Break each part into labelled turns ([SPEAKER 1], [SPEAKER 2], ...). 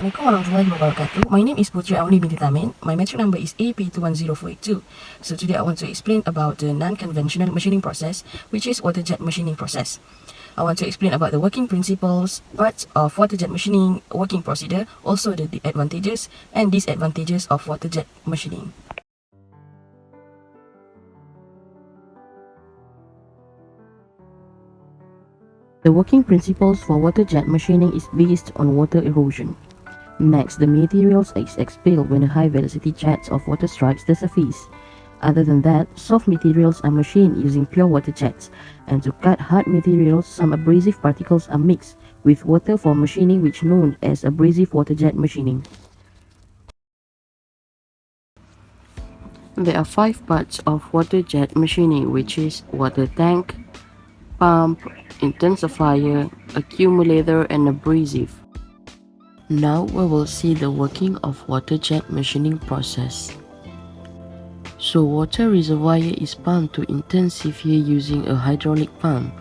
[SPEAKER 1] Assalamualaikum warahmatullahi wabarakatuh. My name is Putri Auni binti Tamin. My metric number is AP210482. So today I want to explain about the non-conventional machining process, which is water jet machining process. I want to explain about the working principles, parts of water jet machining, working procedure, also the advantages and disadvantages of water jet machining. The working principles for water jet machining is based on water erosion. Next, the materials is expelled when a high-velocity jet of water strikes the surface. Other than that, soft materials are machined using pure water jets, and to cut hard materials, some abrasive particles are mixed with water for machining, which is known as abrasive water jet machining. There are 5 parts of water jet machining, which is water tank, pump, intensifier, accumulator, and abrasive. Now we will see the working of water jet machining process. So water reservoir is pumped to intensifier using a hydraulic pump.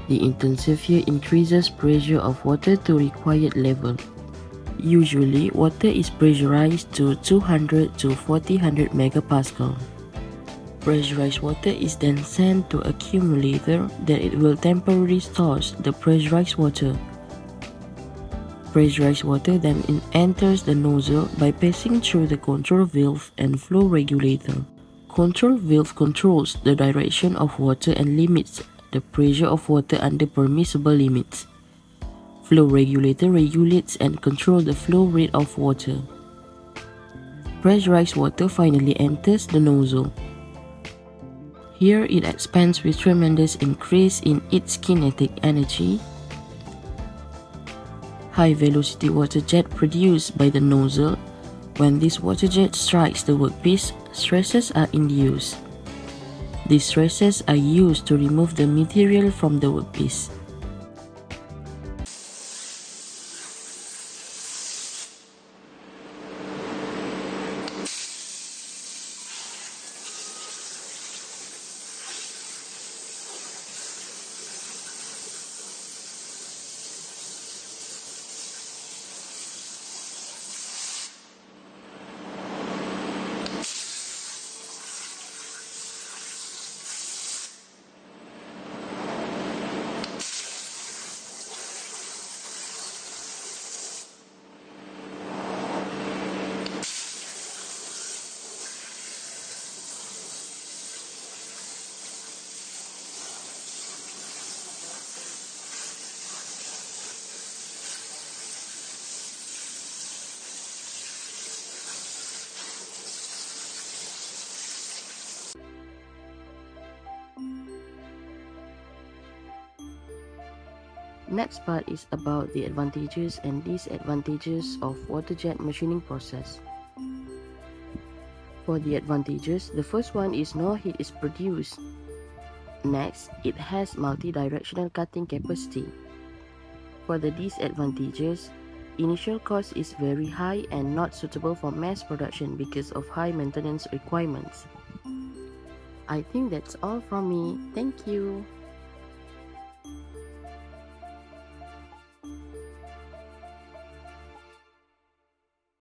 [SPEAKER 1] The intensifier increases pressure of water to required level. Usually, water is pressurized to 200 to 400 megapascal. Pressurized water is then sent to accumulator that it will temporarily store the pressurized water. Pressurized water then enters the nozzle by passing through the control valve and flow regulator. Control valve controls the direction of water and limits the pressure of water under permissible limits. Flow regulator regulates and controls the flow rate of water. Pressurized water finally enters the nozzle. Here it expands with tremendous increase in its kinetic energy. High-velocity water jet produced by the nozzle. When this water jet strikes the workpiece, stresses are induced. These stresses are used to remove the material from the workpiece. Next part is about the advantages and disadvantages of water jet machining process. For the advantages, the first one is no heat is produced. Next, it has multi-directional cutting capacity. For the disadvantages, initial cost is very high and not suitable for mass production because of high maintenance requirements. I think that's all from me. Thank you.